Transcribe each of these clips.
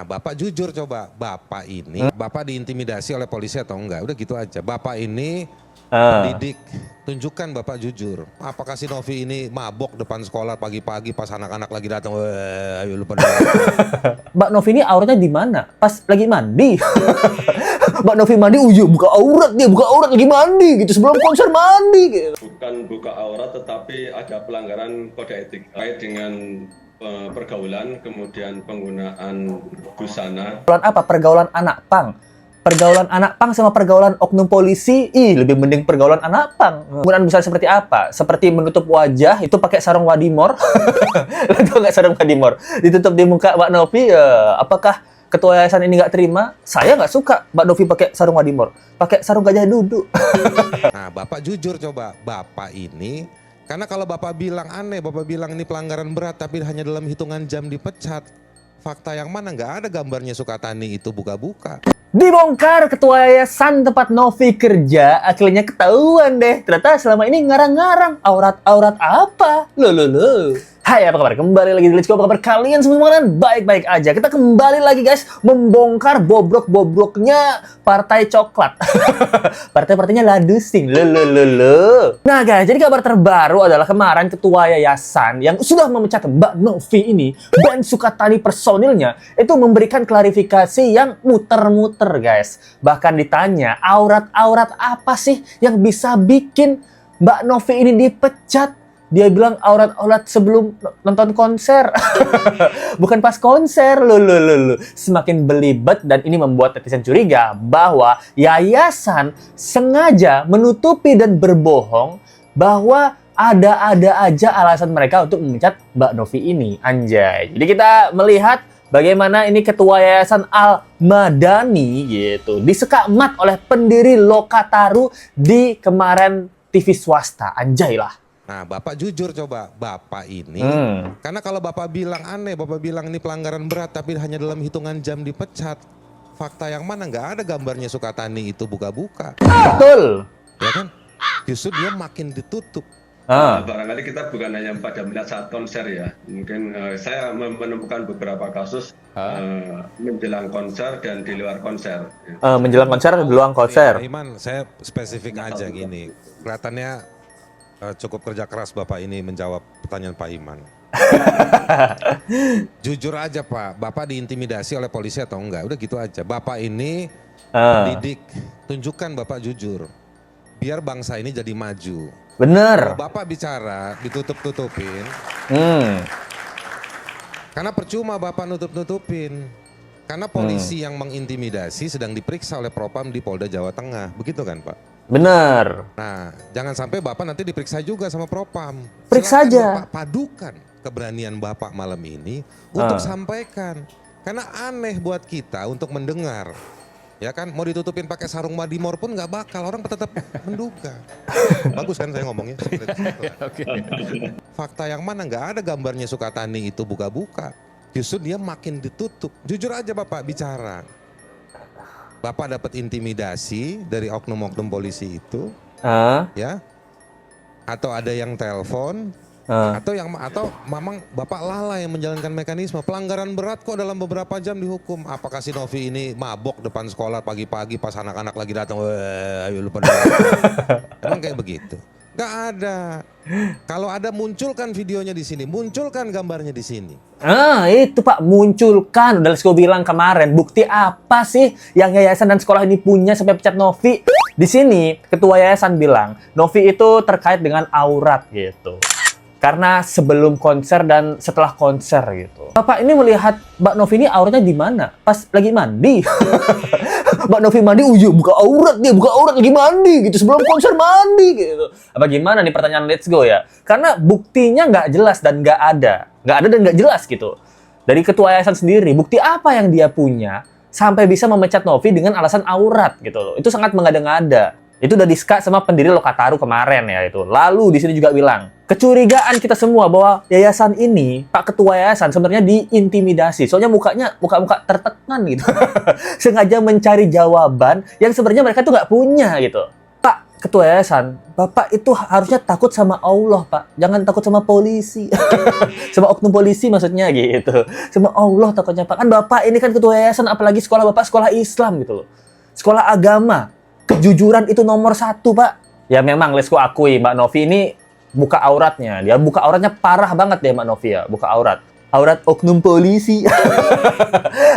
Nah, Bapak jujur coba, Bapak ini, Bapak diintimidasi oleh polisi atau enggak? Udah gitu aja. Bapak ini pendidik, tunjukkan Bapak jujur. Apakah si Novi ini mabok depan sekolah pagi-pagi pas anak-anak lagi datang? Wah, ayo lu pada. Mbak Novi ini auratnya di mana? Pas lagi mandi. Mbak Novi mandi, buka aurat dia, buka aurat lagi mandi gitu. Sebelum konser mandi gitu. Bukan buka aurat, tetapi ada pelanggaran kode etik terkait dengan pergaulan, kemudian penggunaan busana. Pergaulan apa? Pergaulan anak pang. Pergaulan anak pang sama pergaulan oknum polisi, lebih mending pergaulan anak pang. Penggunaan busana seperti apa? Seperti menutup wajah, itu pakai sarung wadimor. Itu nggak sarung wadimor. Ditutup di muka Mbak Novi, apakah ketua yayasan ini nggak terima? Saya nggak suka Mbak Novi pakai sarung wadimor. Pakai sarung gajah duduk. Nah, Bapak jujur coba, Bapak ini, karena kalau Bapak bilang aneh, Bapak bilang ini pelanggaran berat, tapi hanya dalam hitungan jam dipecat. Fakta yang mana? Nggak ada gambarnya Sukatani itu buka-buka. Dibongkar ketua yayasan tempat Novi kerja, akhirnya ketahuan deh. Ternyata selama ini ngarang-ngarang aurat-aurat apa? Loh. Hai, apa kabar? Kembali lagi di Let's Go. Apa kabar kalian semua? Kan baik-baik aja. Kita kembali lagi guys, membongkar bobrok-bobroknya Partai Coklat. Partai-partainya Ladusing. Loh. Nah guys, jadi kabar terbaru adalah kemarin ketua yayasan yang sudah memecat Mbak Novi ini dan Sukatani personilnya itu memberikan klarifikasi yang muter-muter guys. Bahkan ditanya, aurat-aurat apa sih yang bisa bikin Mbak Novi ini dipecat? Dia bilang aurat-aurat sebelum nonton konser. Bukan pas konser. Loh. Semakin belibet dan ini membuat netizen curiga bahwa yayasan sengaja menutupi dan berbohong bahwa ada-ada aja alasan mereka untuk memecat Mbak Novi ini. Anjay. Jadi kita melihat bagaimana ini ketua yayasan Al-Madani gitu disekakmat oleh pendiri Lokataru di kemarin TV swasta. Anjay lah. Nah, Bapak jujur coba, Bapak ini, karena kalau Bapak bilang aneh, Bapak bilang ini pelanggaran berat, tapi hanya dalam hitungan jam dipecat. Fakta yang mana? Nggak ada gambarnya Sukatani itu buka-buka. Betul. Ya kan? Justru dia makin ditutup. Barangkali kita bukan hanya pada melihat saat konser ya. Mungkin saya menemukan beberapa kasus menjelang konser dan di luar konser. Menjelang konser, di luar konser. Iman, saya spesifik aja gini. Kelihatannya cukup kerja keras Bapak ini menjawab pertanyaan Pak Iman. Jujur aja Pak, Bapak diintimidasi oleh polisi atau enggak? Udah gitu aja. Bapak ini pendidik, tunjukkan Bapak jujur. Biar bangsa ini jadi maju. Bener. Kalau Bapak bicara ditutup-tutupin. Karena percuma Bapak nutup-nutupin. Karena polisi yang mengintimidasi sedang diperiksa oleh Propam di Polda Jawa Tengah. Begitu kan Pak? Bener. Nah, jangan sampai Bapak nanti diperiksa juga sama Propam. Periksa Silakan aja. Bapak padukan keberanian Bapak malam ini untuk sampaikan. Karena aneh buat kita untuk mendengar. Ya kan, mau ditutupin pakai sarung wadimor pun nggak bakal, orang tetap menduga. Bagus kan saya ngomongnya? Fakta yang mana? Nggak ada gambarnya Sukatani itu buka-buka. Justru dia makin ditutup. Jujur aja Bapak bicara. Bapak dapat intimidasi dari oknum-oknum polisi itu, ya, atau ada yang telepon, atau memang Bapak lalai yang menjalankan mekanisme pelanggaran berat kok dalam beberapa jam dihukum. Apakah si Novi ini mabok depan sekolah pagi-pagi pas anak-anak lagi datang? Wah, ayo lu pada. Emang kayak begitu? Gak ada. Kalau ada munculkan videonya di sini, munculkan gambarnya di sini. Itu Pak, munculkan. Udah Lesko bilang kemarin, bukti apa sih yang yayasan dan sekolah ini punya sampai pecat Novi? Di sini, ketua yayasan bilang, Novi itu terkait dengan aurat gitu. Karena sebelum konser dan setelah konser gitu. Bapak ini melihat Mbak Novi ini auratnya di mana? Pas lagi mandi. Mbak Novi mandi, buka aurat dia, buka aurat lagi mandi gitu. Sebelum konser mandi gitu. Apa gimana nih pertanyaan Let's Go ya? Karena buktinya nggak jelas dan nggak ada. Nggak ada dan nggak jelas gitu. Dari ketua yayasan sendiri, bukti apa yang dia punya sampai bisa memecat Novi dengan alasan aurat gitu loh. Itu sangat mengada-ngada. Itu udah diska sama pendiri Lokataru kemarin ya itu. Lalu di sini juga bilang, kecurigaan kita semua bahwa yayasan ini, Pak Ketua Yayasan sebenarnya diintimidasi. Soalnya muka-muka tertekan gitu. Sengaja mencari jawaban yang sebenarnya mereka tuh nggak punya gitu. Pak ketua yayasan, Bapak itu harusnya takut sama Allah, Pak. Jangan takut sama polisi. Sama oknum polisi maksudnya gitu. Sama Allah takutnya, Pak. Kan Bapak ini kan ketua yayasan, apalagi sekolah Bapak sekolah Islam gitu loh. Sekolah agama. Kejujuran itu nomor 1, Pak. Ya memang, let's go akui, Mbak Novi ini buka auratnya. Dia buka auratnya parah banget deh, Mbak Novi ya. Buka aurat. Aurat oknum polisi.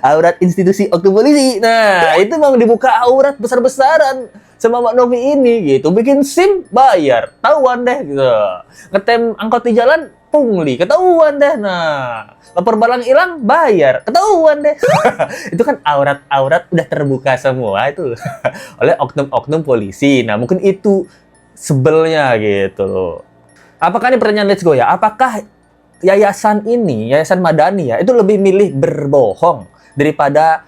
Aurat institusi oknum polisi. Nah, itu memang dibuka aurat besar-besaran sama Mbak Novi ini gitu. Bikin SIM bayar, tahuan deh gitu. Ngetem angkot di jalan pungli, ketahuan deh. Nah, lapor barang hilang bayar, ketahuan deh. Itu kan aurat-aurat udah terbuka semua itu oleh oknum-oknum polisi. Nah, mungkin itu sebelnya gitu loh. Apakah ini pertanyaan let's go ya? Apakah yayasan ini, yayasan Madani ya, itu lebih milih berbohong daripada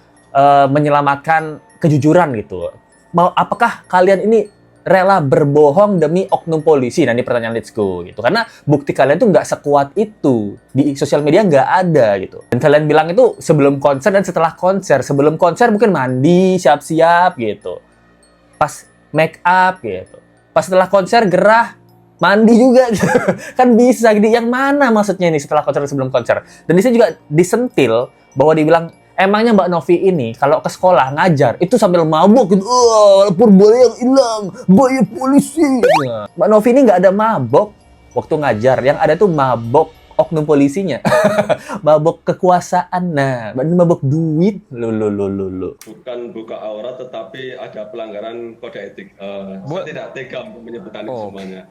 menyelamatkan kejujuran gitu? Apakah kalian ini rela berbohong demi oknum polisi? Nah, ini pertanyaan let's go gitu. Karena bukti kalian tuh nggak sekuat itu. Di sosial media nggak ada gitu. Dan kalian bilang itu sebelum konser dan setelah konser. Sebelum konser mungkin mandi, siap-siap gitu. Pas make up gitu. Pas setelah konser gerah, mandi juga gitu. Kan bisa gitu. Yang mana maksudnya ini setelah konser dan sebelum konser? Dan di sini juga disentil bahwa dibilang emangnya Mbak Novi ini kalau ke sekolah ngajar itu sambil mabuk gitu. Lapor bola yang hilang, bayar polisi. Mbak Novi ini nggak ada mabok waktu ngajar. Yang ada tuh mabok oknum polisinya. Mabok kekuasaan. Nah, mabok duit. Lo. Bukan buka aurat, tetapi ada pelanggaran kode etik. Saya tidak tega untuk menyebutkan itu semuanya.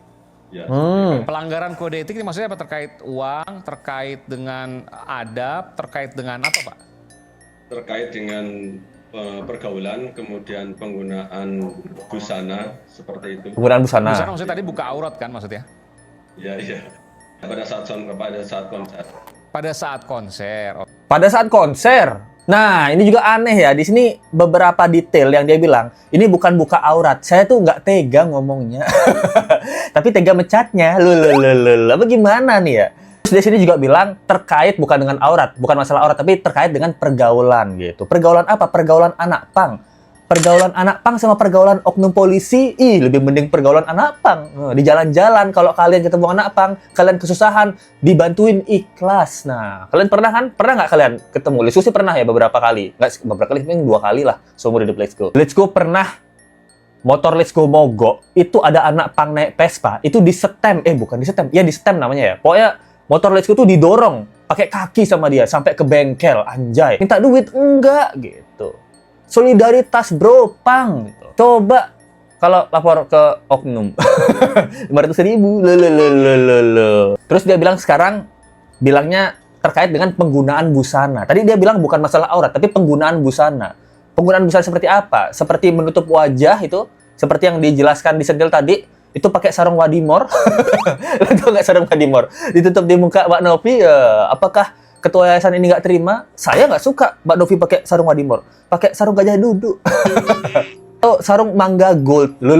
Ya, Pelanggaran kode etik ini maksudnya apa? Terkait uang, terkait dengan adab, terkait dengan apa, Pak? terkait dengan pergaulan, kemudian penggunaan busana seperti itu. Penggunaan busana. Busana maksudnya tadi buka aurat kan maksudnya? Iya. Pada saat konser. Pada saat konser. Pada saat konser. Nah, ini juga aneh ya. Di sini beberapa detail yang dia bilang, ini bukan buka aurat. Saya tuh nggak tega ngomongnya. Tapi tega mecatnya. Apa gimana nih ya? Terus di sini juga bilang terkait bukan dengan aurat, bukan masalah aurat, tapi terkait dengan pergaulan gitu. Pergaulan apa? Pergaulan anak pang. Pergaulan anak pang sama pergaulan oknum polisi, lebih mending pergaulan anak pang. Di jalan-jalan kalau kalian ketemu anak pang, kalian kesusahan, dibantuin ikhlas. Nah, kalian pernah kan? Pernah nggak kalian ketemu? Let's Go sih pernah ya beberapa kali. Nggak beberapa kali, mungkin 2 kali lah seumur hidup Let's Go. Let's Go pernah motor Let's Go mogok, itu ada anak pang naik Vespa, itu disetem, bukan disetem, ya disetem namanya ya. Pokoknya motor Let's Go tuh didorong pakai kaki sama dia sampai ke bengkel, anjay. Minta duit enggak gitu. Solidaritas bro, pang gitu. Coba kalau lapor ke oknum 500.000. Terus dia bilang sekarang bilangnya terkait dengan penggunaan busana. Tadi dia bilang bukan masalah aurat, tapi penggunaan busana. Penggunaan busana seperti apa? Seperti menutup wajah itu, seperti yang dijelaskan di sentil tadi, itu pakai sarung wadimor. Itu nggak sarung wadimor? Ditutup di muka Mbak Novi, apakah ketua yayasan ini nggak terima? Saya nggak suka Mbak Novi pakai sarung wadimor. Pakai sarung gajah duduk. Oh, sarung mangga gold. Loh.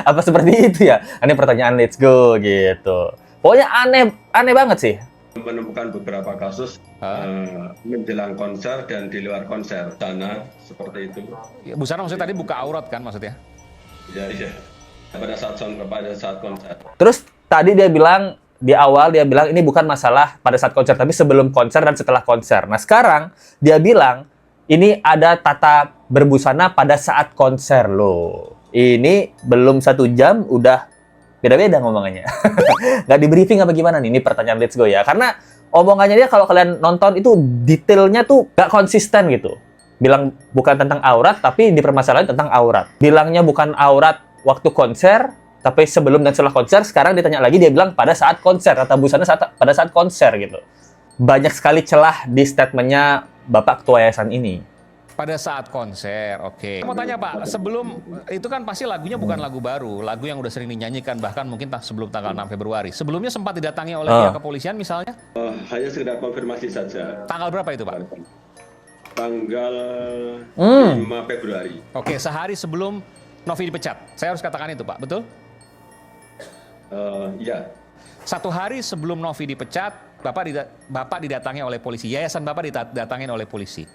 Apa seperti itu ya? Ini pertanyaan Let's Go gitu. Pokoknya aneh banget sih. Menemukan beberapa kasus menjelang konser dan di luar konser. Sana seperti itu. Busana maksudnya tadi buka aurat kan maksudnya? Iya. Pada saat konser. Terus tadi dia bilang di awal dia bilang ini bukan masalah pada saat konser tapi sebelum konser dan setelah konser. Nah, sekarang dia bilang ini ada tata berbusana pada saat konser loh. Ini belum 1 jam udah beda-beda ngomongannya. Nggak di briefing apa gimana nih? Ini pertanyaan Let's Go ya. Karena omongannya dia kalau kalian nonton itu detailnya tuh nggak konsisten gitu. Bilang bukan tentang aurat tapi dipermasalahin tentang aurat. Bilangnya bukan aurat waktu konser, tapi sebelum dan setelah konser, sekarang ditanya lagi, dia bilang pada saat konser, tata busana pada saat konser gitu. Banyak sekali celah di statementnya Bapak Ketua Yayasan ini. Pada saat konser, oke. Mau tanya Pak, sebelum, itu kan pasti lagunya bukan lagu baru, lagu yang udah sering dinyanyikan, bahkan mungkin sebelum tanggal 6 Februari. Sebelumnya sempat didatangi oleh pihak kepolisian misalnya? Hanya sekedar konfirmasi saja. Tanggal berapa itu Pak? Tanggal 5 Februari. Oke, sehari sebelum Novi dipecat. Saya harus katakan itu, Pak. Betul? Iya. 1 hari sebelum Novi dipecat, Bapak didatangi oleh polisi. Yayasan Bapak didatangi oleh polisi.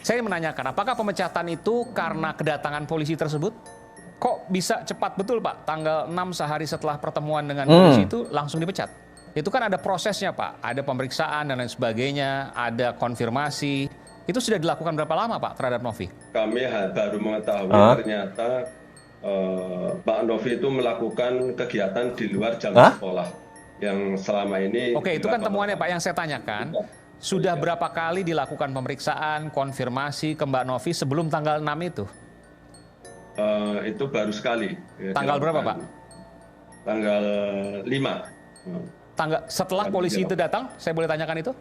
Saya menanyakan, apakah pemecatan itu karena kedatangan polisi tersebut? Kok bisa cepat betul Pak? Tanggal 6 sehari setelah pertemuan dengan polisi itu langsung dipecat. Itu kan ada prosesnya Pak, ada pemeriksaan dan lain sebagainya, ada konfirmasi. Itu sudah dilakukan berapa lama Pak terhadap Novi? Kami baru mengetahui ternyata Pak Novi itu melakukan kegiatan di luar jam sekolah yang selama ini. Oke, itu kan temuannya Pak yang saya tanyakan. Sudah berapa kali dilakukan pemeriksaan, konfirmasi ke Mbak Novi sebelum tanggal 6 itu? Itu baru sekali. Tanggal berapa Pak? Tanggal 5. Setelah polisi itu datang, saya boleh tanyakan itu?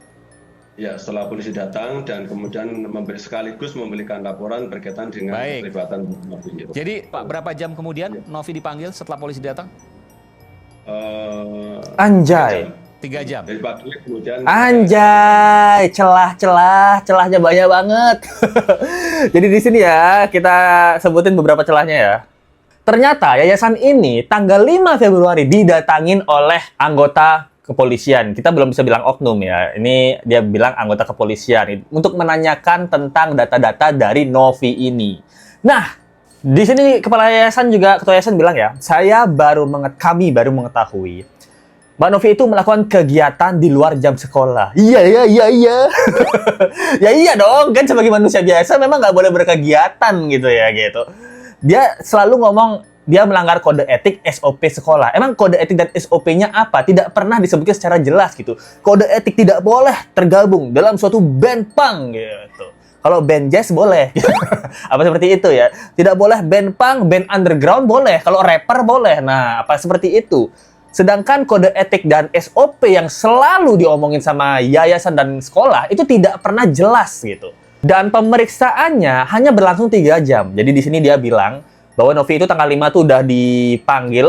Ya, setelah polisi datang dan kemudian sekaligus memberikan laporan berkaitan dengan keterlibatan Novi. Jadi Pak, berapa jam kemudian Novi dipanggil setelah polisi datang? Anjay. 3 jam. Dari pagi kemudian. Anjay, celahnya banyak banget. Jadi di sini ya, kita sebutin beberapa celahnya ya. Ternyata yayasan ini tanggal 5 Februari didatangin oleh anggota kepolisian. Kita belum bisa bilang oknum ya. Ini dia bilang anggota kepolisian untuk menanyakan tentang data-data dari Novi ini. Nah, di sini kepala yayasan juga, ketua yayasan bilang ya, kami baru mengetahui Mbak Novi itu melakukan kegiatan di luar jam sekolah. Iya. Ya iya dong, kan sebagai manusia biasa memang nggak boleh berkegiatan gitu ya gitu. Dia selalu ngomong dia melanggar kode etik SOP sekolah. Emang kode etik dan SOP-nya apa? Tidak pernah disebutkan secara jelas gitu. Kode etik tidak boleh tergabung dalam suatu band punk gitu. Kalau band jazz boleh. Apa seperti itu ya? Tidak boleh band punk, band underground boleh. Kalau rapper boleh. Nah, apa seperti itu? Sedangkan kode etik dan SOP yang selalu diomongin sama yayasan dan sekolah itu tidak pernah jelas gitu. Dan pemeriksaannya hanya berlangsung 3 jam. Jadi di sini dia bilang bahwa Novi itu tanggal 5 tuh udah dipanggil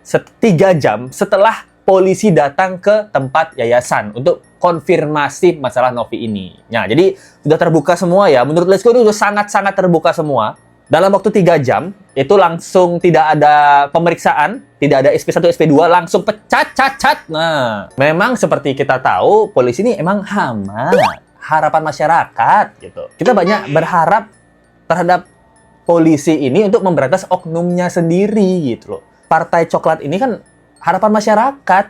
3 jam setelah polisi datang ke tempat yayasan untuk konfirmasi masalah Novi ini. Nah, jadi sudah terbuka semua ya. Menurut Let's Go itu sudah sangat-sangat terbuka semua. Dalam waktu 3 jam, itu langsung tidak ada pemeriksaan, tidak ada SP1, SP2, langsung pecat. Nah, memang seperti kita tahu, polisi ini emang harapan masyarakat gitu. Kita banyak berharap terhadap polisi ini untuk memberantas oknumnya sendiri gitu loh. Partai Coklat ini kan harapan masyarakat.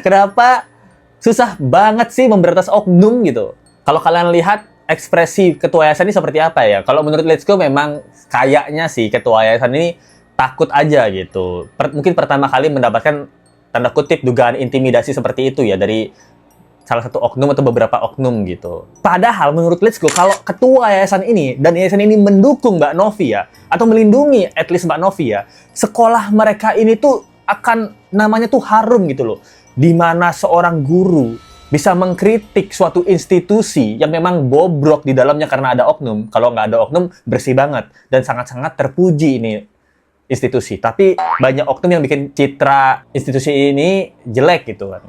Kenapa susah banget sih memberantas oknum gitu? Kalau kalian lihat ekspresi ketua yayasan ini seperti apa ya? Kalau menurut Let's Go memang kayaknya sih ketua yayasan ini takut aja gitu. Mungkin pertama kali mendapatkan tanda kutip dugaan intimidasi seperti itu ya dari salah satu oknum atau beberapa oknum gitu. Padahal menurut Let's Go kalau ketua yayasan ini dan yayasan ini mendukung Mbak Novi ya atau melindungi at least Mbak Novi ya, sekolah mereka ini tuh akan namanya tuh harum gitu loh. Di mana seorang guru bisa mengkritik suatu institusi yang memang bobrok di dalamnya karena ada oknum. Kalau nggak ada oknum, bersih banget. Dan sangat-sangat terpuji ini institusi. Tapi banyak oknum yang bikin citra institusi ini jelek gitu kan.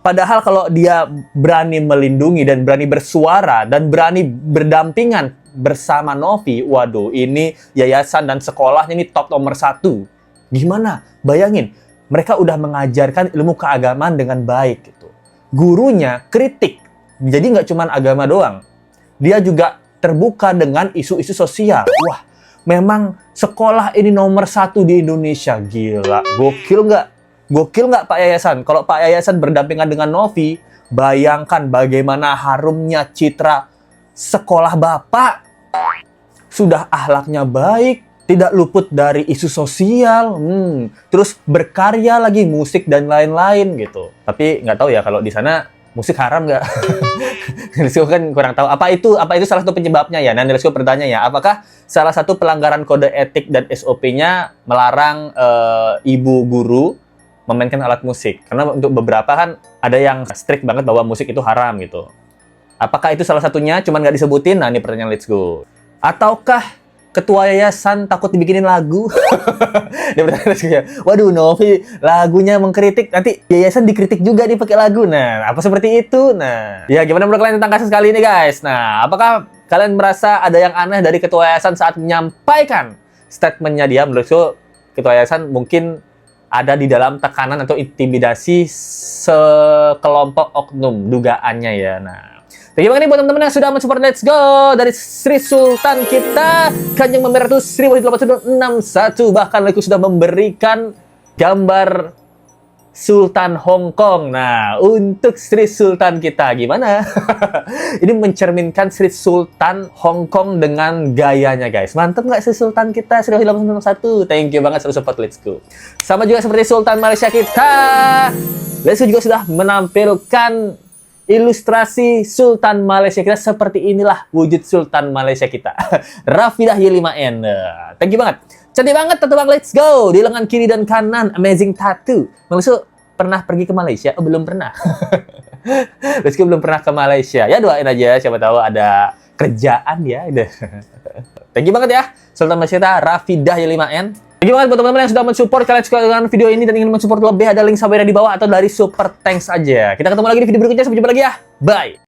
Padahal kalau dia berani melindungi dan berani bersuara dan berani berdampingan bersama Novi, waduh ini yayasan dan sekolahnya ini top nomor 1. Gimana? Bayangin, mereka udah mengajarkan ilmu keagamaan dengan baik gitu. Gurunya kritik, jadi nggak cuma agama doang. Dia juga terbuka dengan isu-isu sosial. Wah, memang sekolah ini nomor 1 di Indonesia. Gila, gokil nggak? Gokil nggak Pak Yayasan? Kalau Pak Yayasan berdampingan dengan Novi, bayangkan bagaimana harumnya citra sekolah Bapak. Sudah akhlaknya baik, tidak luput dari isu sosial, terus berkarya lagi, musik dan lain-lain gitu. Tapi nggak tahu ya kalau di sana musik haram nggak? Let's Go kan kurang tahu. Apa itu salah satu penyebabnya ya? Nanti Let's Go bertanya ya, apakah salah satu pelanggaran kode etik dan SOP-nya melarang ibu guru memainkan alat musik? Karena untuk beberapa kan ada yang strict banget bahwa musik itu haram gitu. Apakah itu salah satunya? Cuman nggak disebutin? Nah ini pertanyaan Let's Go. Ataukah ketua yayasan takut dibikinin lagu? Dia bertanya, waduh Novi lagunya mengkritik, nanti yayasan dikritik juga nih pakai lagu. Nah, apa seperti itu? Nah, ya gimana menurut kalian tentang kasus kali ini guys? Nah, apakah kalian merasa ada yang aneh dari ketua yayasan saat menyampaikan statementnya dia? Menurutku ketua yayasan mungkin ada di dalam tekanan atau intimidasi sekelompok oknum dugaannya ya. Nah, Thank you banget nih buat teman-teman yang sudah mensupport Let's Go dari Sri Sultan kita Kanjeng Member 1861. Bahkan aku sudah memberikan gambar Sultan Hong Kong. Nah, untuk Sri Sultan kita gimana? Ini mencerminkan Sri Sultan Hong Kong dengan gayanya, guys. Mantep nggak Sri Sultan kita? Sri 1861. Thank you banget sudah support Let's Go. Sama juga seperti Sultan Malaysia kita. Let's Go juga sudah menampilkan ilustrasi Sultan Malaysia kita. Seperti inilah wujud Sultan Malaysia kita. Rafidah Y5N. Thank you banget. Cantik banget tattoo Bang Let's Go di lengan kiri dan kanan, amazing tattoo. Bang Let's Go pernah pergi ke Malaysia? Oh, belum pernah. Let's Go belum pernah ke Malaysia. Ya doain aja, siapa tahu ada kerjaan ya. Thank you banget ya Sultan Malaysia kita, Rafidah Y5N. Thank you banget buat teman-teman yang sudah mensupport. Kalian suka dengan video ini dan ingin mensupport lebih, ada link sampai di bawah atau dari Super Thanks aja. Kita ketemu lagi di video berikutnya. Sampai jumpa lagi ya. Bye.